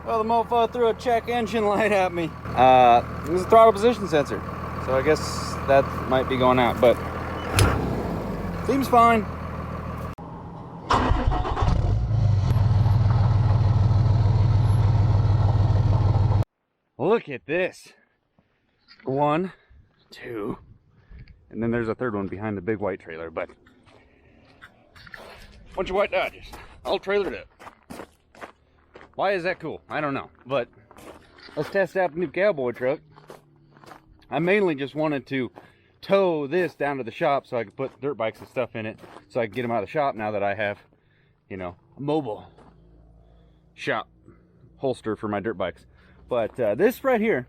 Well, the mofo threw a check engine light at me. It was a throttle position sensor. So I guess that might be going out, but seems fine. Look at this. 1, 2, and then there's a third one behind the big white trailer, but bunch of white Dodges, all trailered up. Why is that cool? I don't know, but let's test out the new cowboy truck. I mainly just wanted to tow this down to the shop so I could put dirt bikes and stuff in it, so I can get them out of the shop now that I have, you know, a mobile shop holster for my dirt bikes. But this right here,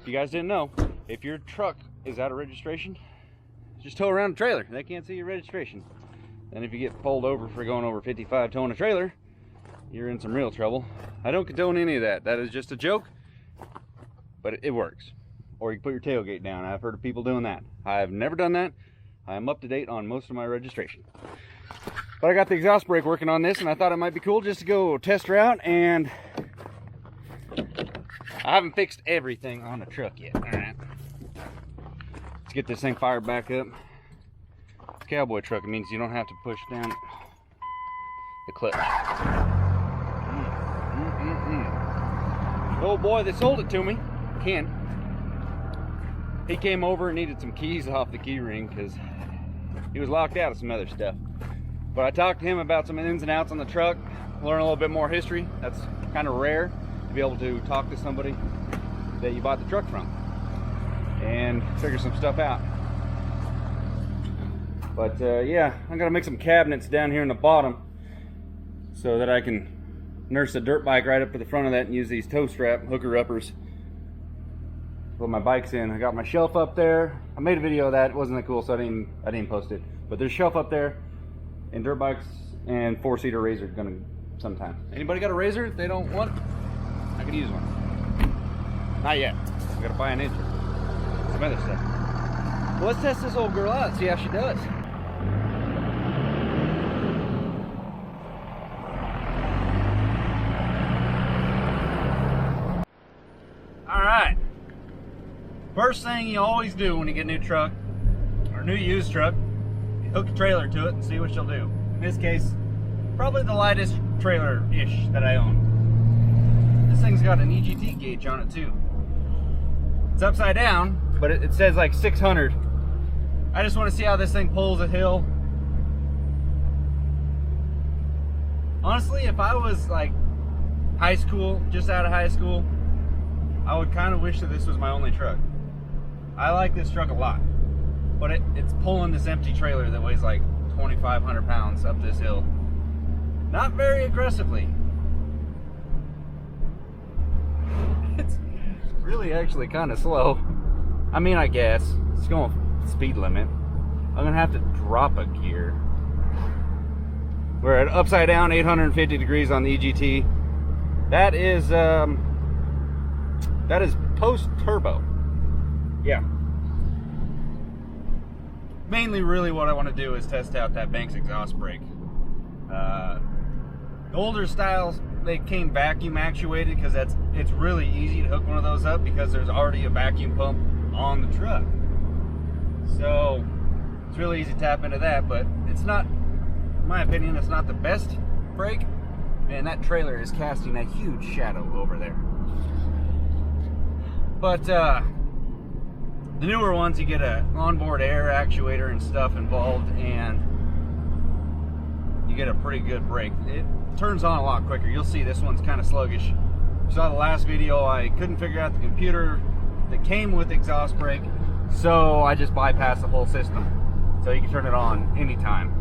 if you guys didn't know, if your truck is out of registration, just tow around a trailer. They can't see your registration. And if you get pulled over for going over 55 towing a trailer, you're in some real trouble. I don't condone any of that. That is just a joke, but it works. Or you can put your tailgate down. I've heard of people doing that. I've never done that. I'm up to date on most of my registration. But I got the exhaust brake working on this, and I thought it might be cool just to go test her out. And I haven't fixed everything on the truck yet. All right, let's get this thing fired back up. It's a cowboy truck. It means you don't have to push down the clutch. Oh boy, they sold it to me. Ken, he came over and needed some keys off the key ring because he was locked out of some other stuff. But I talked to him about some ins and outs on the truck, learn a little bit more history. That's kind of rare to be able to talk to somebody that you bought the truck from and figure some stuff out. But yeah, I'm gonna make some cabinets down here in the bottom so that I can nurse the dirt bike right up to the front of that and use these tow strap hooker uppers. Put my bikes in. I got my shelf up there. I made a video of that. It wasn't that cool, so I didn't post it. But there's a shelf up there, and dirt bikes and 4-seater razor gonna sometime. Anybody got a razor? If they don't want, I could use one. Not yet. I gotta buy an inch. Some other stuff. Well, let's test this old girl out and see how she does. All right. First thing you always do when you get a new truck or a new used truck, you hook a trailer to it and see what she'll do. In this case, probably the lightest trailer-ish that I own. This thing's got an EGT gauge on it too. It's upside down, but it says like 600. I just want to see how this thing pulls a hill. Honestly, if I was like high school, just out of high school, I would kind of wish that this was my only truck. I like this truck a lot, but it's pulling this empty trailer that weighs like 2,500 pounds up this hill. Not very aggressively. It's really actually kind of slow. I mean, I guess it's going speed limit. I'm gonna have to drop a gear. We're at upside down 850 degrees on the EGT. That is post turbo. Yeah. Mainly really what I want to do is test out that Banks exhaust brake. The older styles, they came vacuum actuated because it's really easy to hook one of those up because there's already a vacuum pump on the truck. So it's really easy to tap into that, but it's not, in my opinion, it's not the best brake. Man, that trailer is casting a huge shadow over there. But the newer ones, you get a onboard air actuator and stuff involved, and you get a pretty good brake. It turns on a lot quicker. You'll see this one's kind of sluggish. You saw the last video, I couldn't figure out the computer that came with exhaust brake, so I just bypassed the whole system. So you can turn it on anytime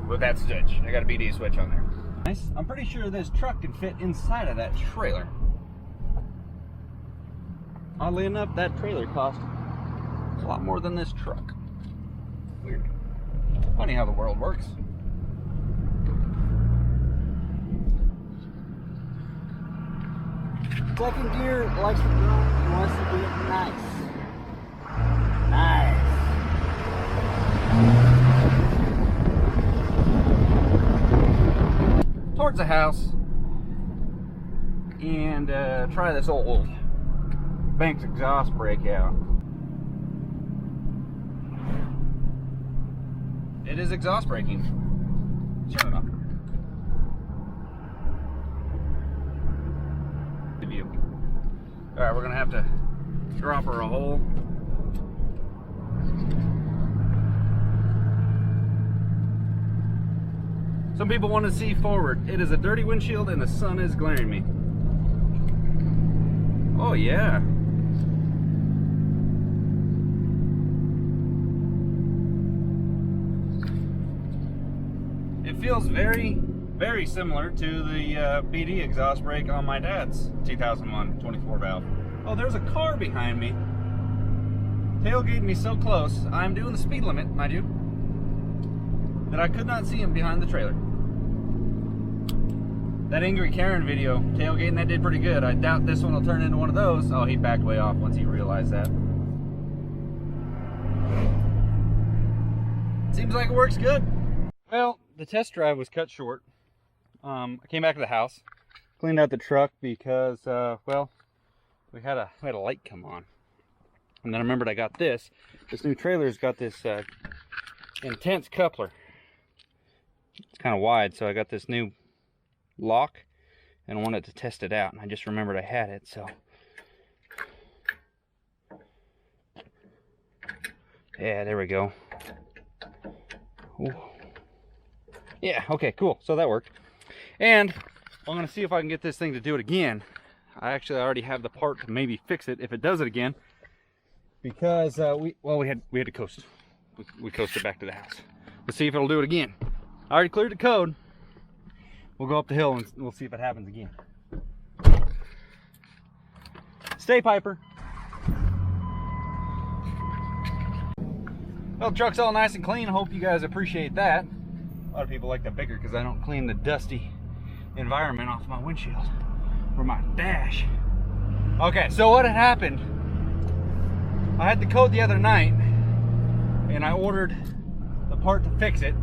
with that switch. I got a BD switch on there. Nice. I'm pretty sure this truck can fit inside of that trailer. Oddly enough, that trailer cost a lot more than this truck. Weird. Funny how the world works. Second gear likes to go and wants to do it nice. Nice. Towards the house. and try this old Banks exhaust brake out. It is exhaust braking. Sure enough. Alright, we're gonna have to drop her a hole. Some people want to see forward. It is a dirty windshield and the sun is glaring me. Oh yeah. It feels very, very similar to the BD exhaust brake on my dad's 2001 24 valve. Oh, there's a car behind me. Tailgating me so close. I'm doing the speed limit, mind you, that I could not see him behind the trailer. That Angry Karen video, tailgating, that did pretty good. I doubt this one will turn into one of those. Oh, he backed way off once he realized that. Seems like it works good. Well, the test drive was cut short. I came back to the house, cleaned out the truck because, well, we had a light come on. And then I remembered I got this. This new trailer's got this intense coupler. It's kind of wide, so I got this new lock and I wanted to test it out. And I just remembered I had it, so. Yeah, there we go. Ooh. Yeah, okay, cool. So that worked. And I'm gonna see if I can get this thing to do it again. I actually already have the part to maybe fix it if it does it again. Because we had to coast. We coasted back to the house. Let's see if it'll do it again. I already cleared the code. We'll go up the hill and we'll see if it happens again. Stay, Piper. Well, the truck's all nice and clean. I hope you guys appreciate that. A lot of people like the bigger because I don't clean the dusty environment off my windshield or my dash. Okay, so what had happened, I had the code the other night and I ordered the part to fix it,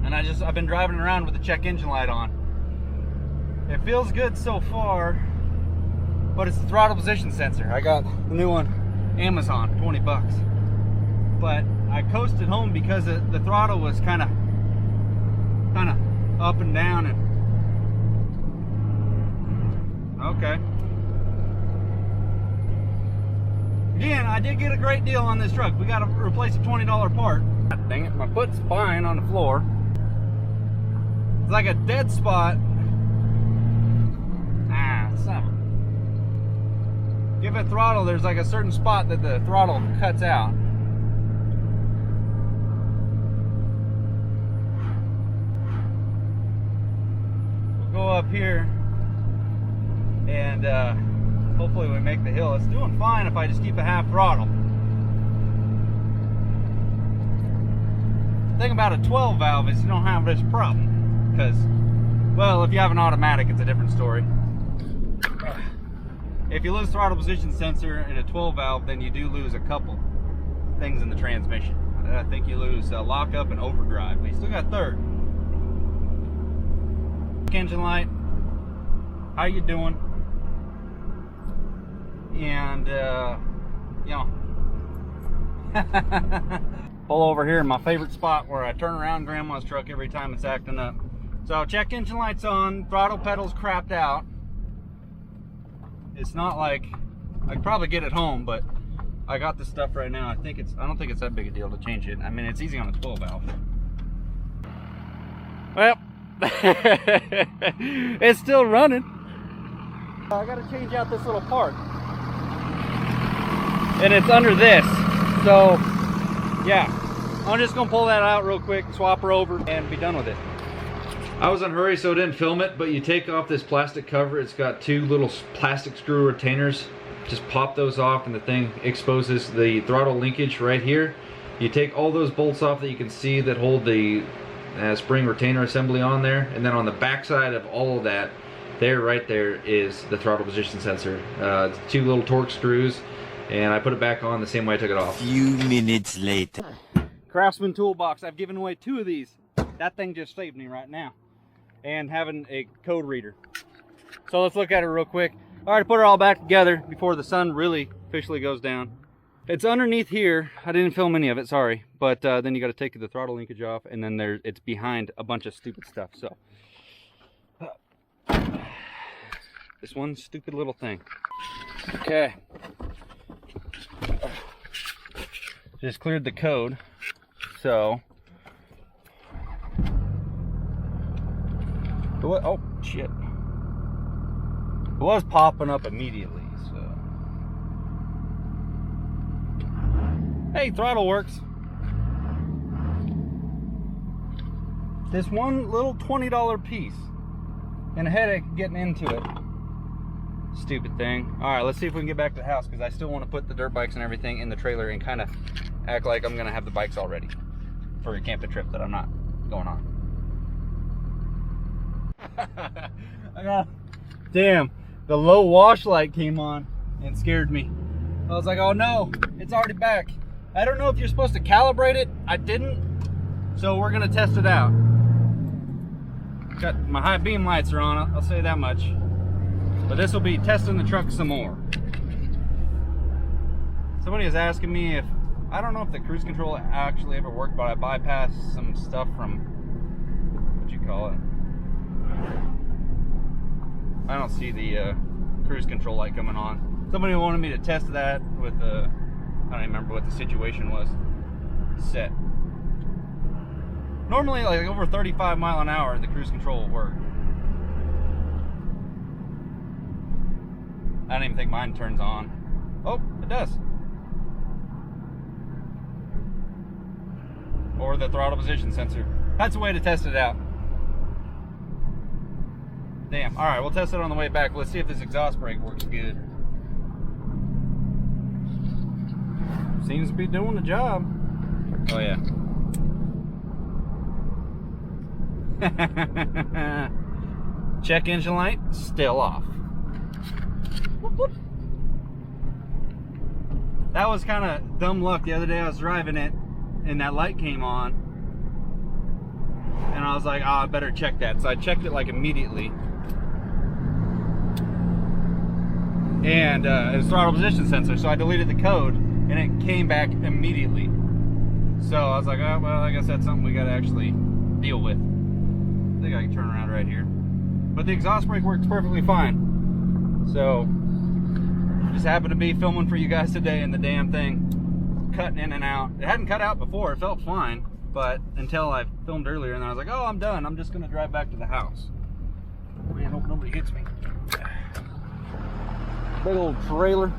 and I've been driving around with the check engine light on. It feels good so far, but it's the throttle position sensor. I got the new one, Amazon, 20 bucks. But I coasted home because the throttle was kind of up and down, and okay. Again, I did get a great deal on this truck. We got to replace a $20 part. God dang it, my foot's fine on the floor. It's like a dead spot. Give it throttle, there's like a certain spot that the throttle cuts out. We'll go up here and hopefully we make the hill. It's doing fine if I just keep a half throttle. The thing about a 12 valve is you don't have this problem, because, well, if you have an automatic, it's a different story. If you lose throttle position sensor in a 12 valve, then you do lose a couple things in the transmission. I think you lose lockup and overdrive, but you still got third. Engine light, how you doing? And you know, pull over here in my favorite spot where I turn around Grandma's truck every time it's acting up. So check engine lights on, throttle pedals crapped out. It's not like I could probably get it home, but I got this stuff right now. I don't think it's that big a deal to change it. I mean, it's easy on a 12 valve. Well, it's still running. I gotta change out this little part, and it's under this. So yeah, I'm just gonna pull that out real quick, swap her over, and be done with it. I was in a hurry, so I didn't film it, but you take off this plastic cover. It's got two little plastic screw retainers. Just pop those off and the thing exposes the throttle linkage right here. You take all those bolts off that you can see that hold the spring retainer assembly on there, and then on the back side of all of that, right there is the throttle position sensor. It's two little torque screws, and I put it back on the same way I took it off. Few minutes later. Craftsman toolbox. I've given away 2 of these. That thing just saved me right now. And having a code reader. So let's look at it real quick. All right, put it all back together before the sun really officially goes down. It's underneath here. I didn't film any of it, sorry. But then you got to take the throttle linkage off, and then it's behind a bunch of stupid stuff. So this one stupid little thing. Okay. Just cleared the code. So oh shit. It was popping up immediately, so. Hey, throttle works. This one little $20 piece. And a headache getting into it. Stupid thing. Alright, let's see if we can get back to the house, because I still want to put the dirt bikes and everything in the trailer and kind of act like I'm going to have the bikes all ready for a camping trip that I'm not going on. Damn, the low wash light came on and scared me. I was like, oh no, it's already back. I don't know if you're supposed to calibrate it. I didn't, so we're gonna test it out. Got my high beam lights are on, I'll say that much. But this will be testing the truck some more. Somebody is asking me if, I don't know if the cruise control actually ever worked, but I bypassed some stuff from, what'd you call it? I don't see the cruise control light coming on. Somebody wanted me to test that with the, I don't even remember what the situation was. Set. Normally, like over 35 mile an hour, the cruise control will work. I don't even think mine turns on. Oh, it does. Or the throttle position sensor. That's a way to test it out. Damn. Alright, we'll test it on the way back. Let's see if this exhaust brake works good. Seems to be doing the job. Oh, yeah. Check engine light, still off. Whoop, whoop. That was kind of dumb luck. The other day I was driving it and that light came on. And I was like, oh, I better check that. So I checked it like immediately. And it was throttle position sensor, so I deleted the code and it came back immediately. So I was like, oh, well, I guess that's something we gotta actually deal with. I think I can turn around right here. But the exhaust brake works perfectly fine. So, just happened to be filming for you guys today and the damn thing cutting in and out. It hadn't cut out before, it felt fine, but until I filmed earlier and I was like, oh, I'm done. I'm just gonna drive back to the house. Man, hope nobody hits me. Big old trailer.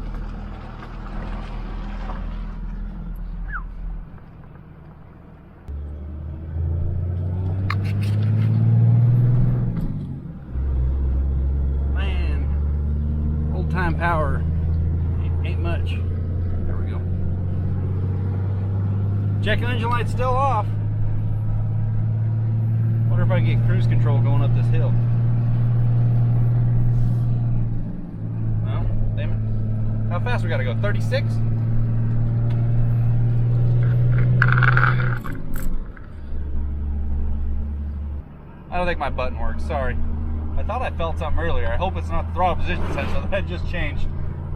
Man, old time power ain't much. There we go. Check engine light's still off. Wonder if I can get cruise control going up this hill. Damn it. How fast we gotta go? 36? I don't think my button works, sorry. I thought I felt something earlier. I hope it's not the throttle position sensor that just changed.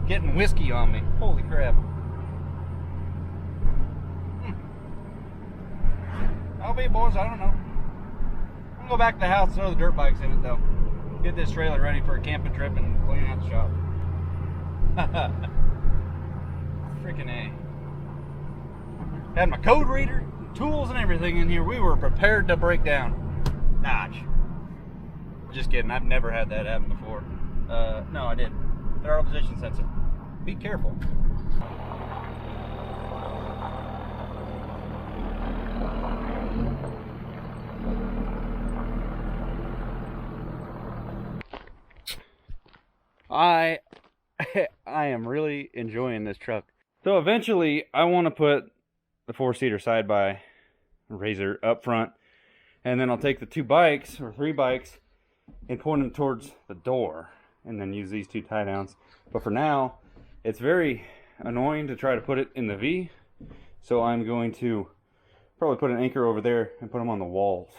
Getting whiskey on me. Holy crap. I'll be, boys, I don't know. I'm gonna go back to the house and throw the dirt bikes in it though. Get this trailer ready for a camping trip and clean out the shop. Freaking A. Had my code reader, tools and everything in here. We were prepared to break down. Notch. Just kidding, I've never had that happen before. No, I did. Throttle position sensor. Be careful. I am really enjoying this truck. So eventually I want to put the 4-seater side by Razor up front, and then I'll take the 2 bikes or 3 bikes and point them towards the door and then use these 2 tie downs. But for now, it's very annoying to try to put it in the V, so I'm going to probably put an anchor over there and put them on the walls.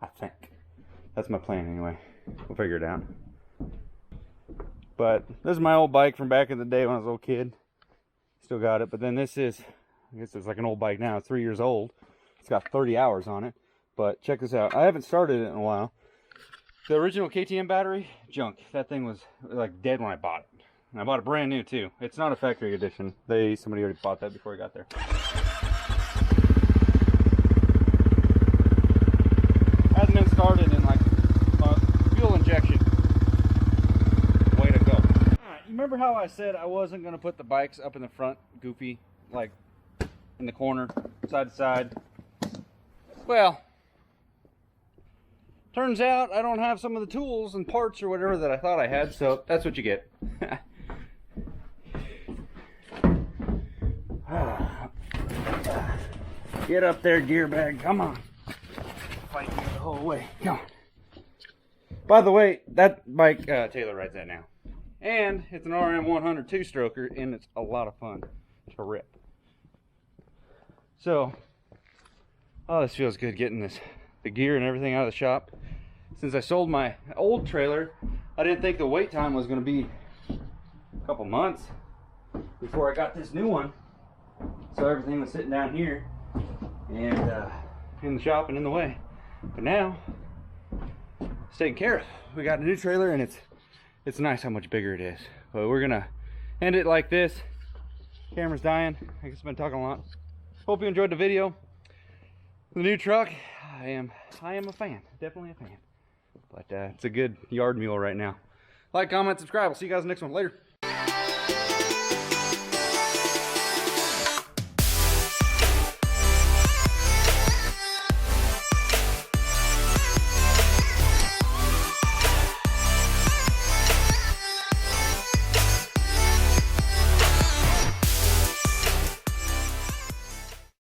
I think that's my plan anyway. We'll figure it out. But this is my old bike from back in the day when I was a little kid. Still got it. But then this is, I guess it's like an old bike now. It's 3 years old. It's got 30 hours on it. But check this out. I haven't started it in a while. The original KTM battery, junk. That thing was like dead when I bought it. And I bought it brand new too. It's not a factory edition. Somebody already bought that before I got there. Hasn't been started in like fuel injection. Way to go. Alright, you remember how I said I wasn't going to put the bikes up in the front, goofy, like in the corner, side to side? Well, turns out I don't have some of the tools and parts or whatever that I thought I had, so that's what you get. Get up there, gear bag, come on. Fight me the whole way, come on. By the way, that bike, Taylor rides that now. And it's an RM100 two-stroker, and it's a lot of fun to rip. So, oh, this feels good getting the gear and everything out of the shop. Since I sold my old trailer, I didn't think the wait time was going to be a couple months before I got this new one. So everything was sitting down here and in the shop and in the way. But now it's taken care of. We got a new trailer, and it's nice how much bigger it is. But we're gonna end it like this. Camera's dying. I guess I've been talking a lot. Hope you enjoyed the video. The new truck, I am a fan. Definitely a fan. But it's a good yard mule right now. Like, comment, subscribe. We'll see you guys in the next one. Later.